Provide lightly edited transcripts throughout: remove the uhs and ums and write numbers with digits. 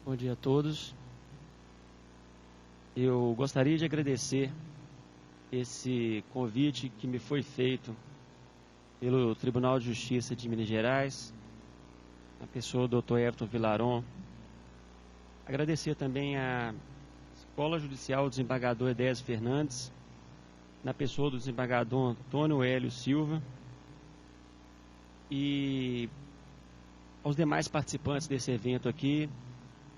Bom dia a todos. Eu gostaria de agradecer esse convite que me foi feito pelo Tribunal de Justiça de Minas Gerais, a pessoa do Dr. Everton Vilaron. Agradecer também à Escola Judicial do Desembargador Edésio Fernandes, na pessoa do desembargador Antônio Hélio Silva, e aos demais participantes desse evento aqui,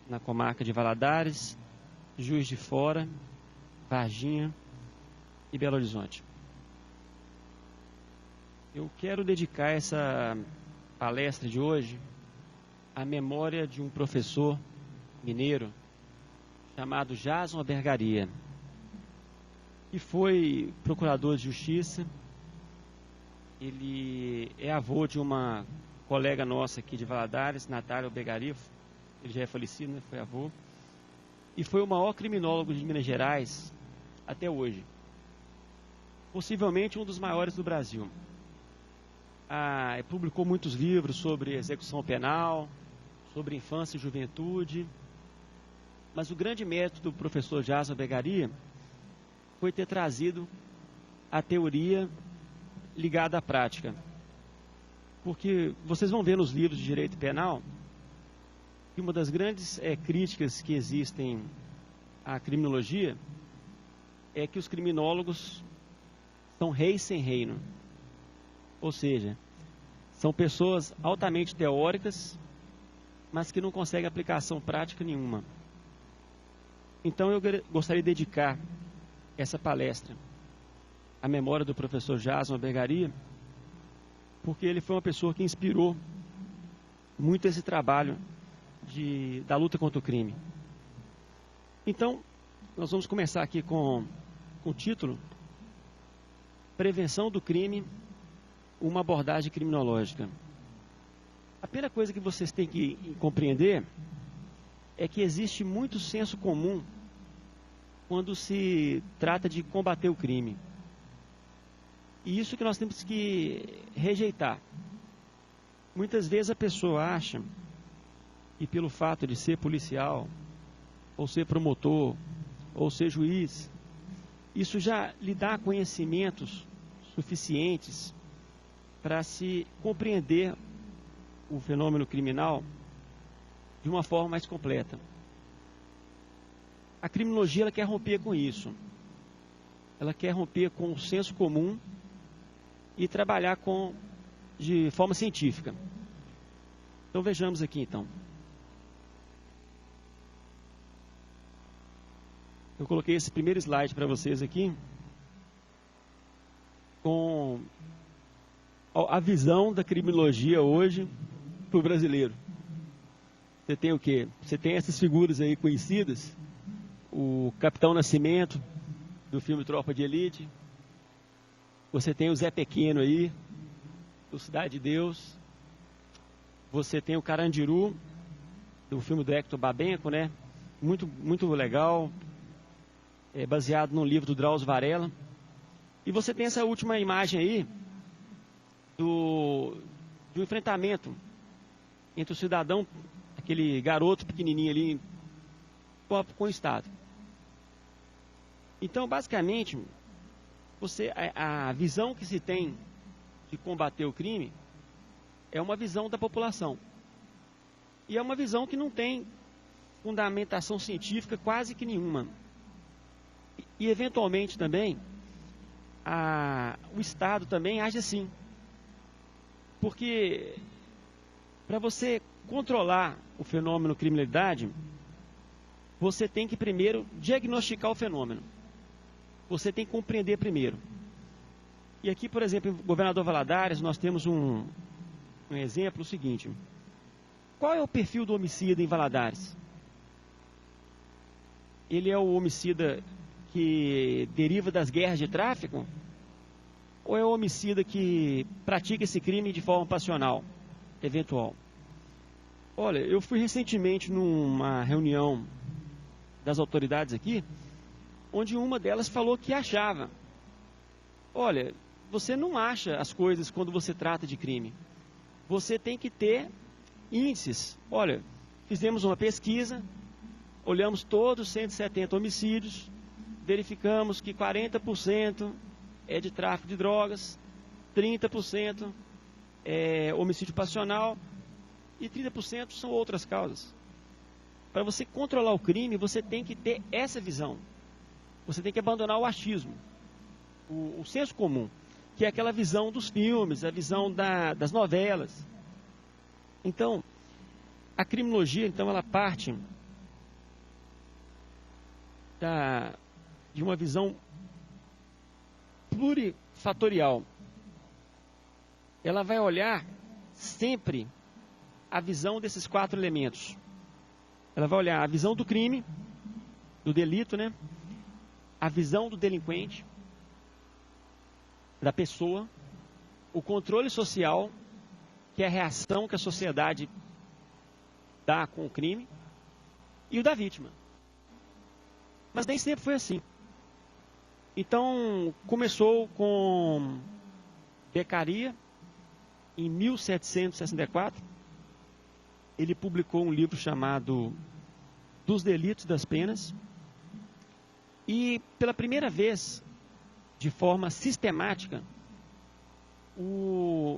na comarca de Valadares, Juiz de Fora, Varginha e Belo Horizonte. Eu quero dedicar essa palestra de hoje à memória de um professor mineiro chamado Jason Abergaria, que foi procurador de justiça. Ele é avô de uma colega nossa aqui de Valadares, Natália Abergaria. Ele já é falecido, né? Foi avô. E foi o maior criminólogo de Minas Gerais até hoje. Possivelmente um dos maiores do Brasil. Publicou muitos livros sobre execução penal, sobre infância e juventude. Mas o grande mérito do professor Jason Abergaria foi ter trazido a teoria ligada à prática. Porque vocês vão ver nos livros de direito penal que uma das grandes críticas que existem à criminologia é que os criminólogos são reis sem reino. Ou seja, são pessoas altamente teóricas, mas que não conseguem aplicação prática nenhuma. Então eu gostaria de dedicar essa palestra à memória do professor Jason Abergaria, porque ele foi uma pessoa que inspirou muito esse trabalho da luta contra o crime. Então, nós vamos começar aqui com o título: Prevenção do crime, uma abordagem criminológica. A primeira coisa que vocês têm que compreender é que existe muito senso comum quando se trata de combater o crime. E isso que nós temos que rejeitar. Muitas vezes a pessoa acha que pelo fato de ser policial, ou ser promotor, ou ser juiz, isso já lhe dá conhecimentos suficientes para se compreender o fenômeno criminal de uma forma mais completa. A criminologia ela quer romper com isso. Ela quer romper com o senso comum e trabalhar de forma científica. Então vejamos aqui então. Eu coloquei esse primeiro slide para vocês aqui com a visão da criminologia hoje para o brasileiro. Você tem o quê? Você tem essas figuras aí conhecidas, o Capitão Nascimento, do filme Tropa de Elite. Você tem o Zé Pequeno aí, do Cidade de Deus. Você tem o Carandiru, do filme do Hector Babenco, né? Muito, muito legal. Baseado num livro do Drauzio Varela. E você tem essa última imagem aí do enfrentamento entre o cidadão, aquele garoto pequenininho ali, com o Estado. Então, basicamente, a visão que se tem de combater o crime é uma visão da população. E é uma visão que não tem fundamentação científica quase que nenhuma. E eventualmente também, o Estado também age assim. Porque para você controlar o fenômeno criminalidade, você tem que primeiro diagnosticar o fenômeno. Você tem que compreender primeiro. E aqui, por exemplo, em Governador Valadares, nós temos um exemplo seguinte. Qual é o perfil do homicida em Valadares? Ele é o homicida que deriva das guerras de tráfico? Ou é o homicida que pratica esse crime de forma passional, eventual? Olha, eu fui recentemente numa reunião das autoridades aqui, onde uma delas falou que achava: olha, você não acha as coisas quando você trata de crime. Você tem que ter índices. Olha, fizemos uma pesquisa, olhamos todos os 170 homicídios, verificamos que 40% é de tráfico de drogas, 30% é homicídio passional e 30% são outras causas. Para você controlar o crime, você tem que ter essa visão. Você tem que abandonar o achismo, o senso comum, que é aquela visão dos filmes, a visão das novelas. Então, a criminologia, então, ela parte de uma visão plurifatorial. Ela vai olhar sempre a visão desses 4 elementos. Ela vai olhar a visão do crime, do delito, né? A visão do delinquente, da pessoa, o controle social, que é a reação que a sociedade dá com o crime, e o da vítima. Mas nem sempre foi assim. Então, começou com Beccaria, em 1764. Ele publicou um livro chamado Dos Delitos e das Penas. E, pela primeira vez, de forma sistemática,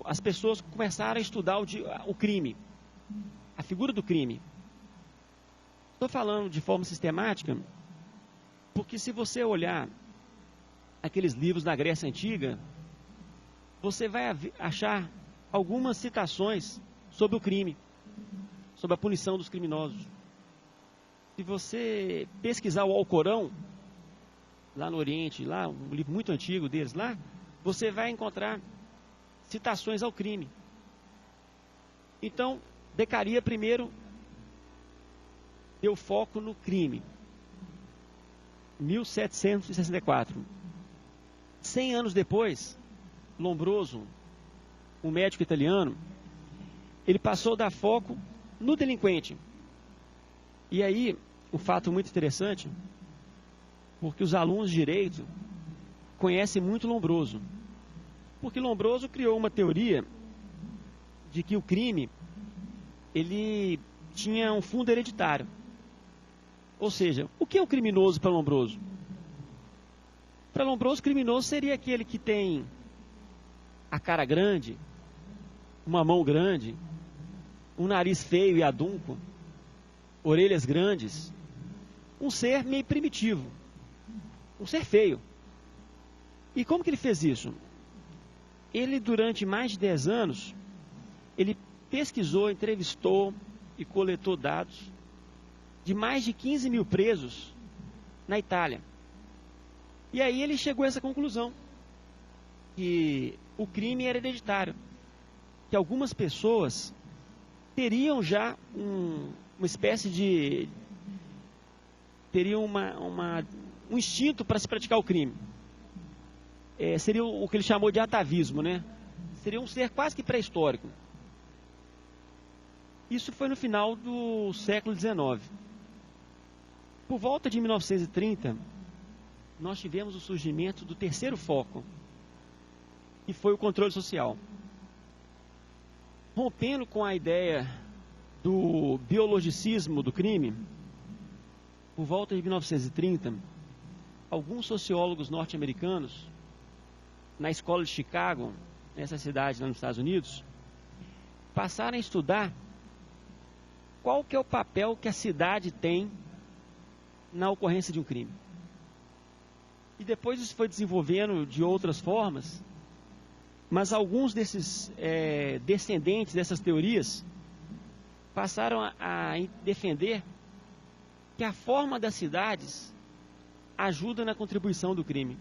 as pessoas começaram a estudar o crime, a figura do crime. Estou falando de forma sistemática, porque se você olhar aqueles livros da Grécia Antiga, você vai achar algumas citações sobre o crime, sobre a punição dos criminosos. Se você pesquisar o Alcorão, lá no Oriente, lá, um livro muito antigo deles lá, você vai encontrar citações ao crime. Então, Beccaria primeiro deu foco no crime. 1764. 100 anos depois, Lombroso, um médico italiano, ele passou a dar foco no delinquente. E aí, um fato muito interessante, porque os alunos de direito conhecem muito Lombroso. Porque Lombroso criou uma teoria de que o crime, ele tinha um fundo hereditário. Ou seja, o que é um criminoso para Lombroso? Para Lombroso, criminoso seria aquele que tem a cara grande, uma mão grande, um nariz feio e adunco, orelhas grandes, um ser meio primitivo, um ser feio. E como que ele fez isso? Ele, durante mais de 10 anos, ele pesquisou, entrevistou e coletou dados de mais de 15 mil presos na Itália. E aí ele chegou a essa conclusão, que o crime era hereditário, que algumas pessoas teriam já uma espécie de... teriam um instinto para se praticar o crime. Seria o que ele chamou de atavismo, né? Seria um ser quase que pré-histórico. Isso foi no final do século XIX. Por volta de 1930, nós tivemos o surgimento do terceiro foco, que foi o controle social. Rompendo com a ideia do biologicismo do crime, por volta de 1930, alguns sociólogos norte-americanos, na escola de Chicago, nessa cidade lá nos Estados Unidos, passaram a estudar qual que é o papel que a cidade tem na ocorrência de um crime. E depois isso foi desenvolvendo de outras formas, mas alguns desses descendentes dessas teorias passaram a defender que a forma das cidades ajuda na contribuição do crime.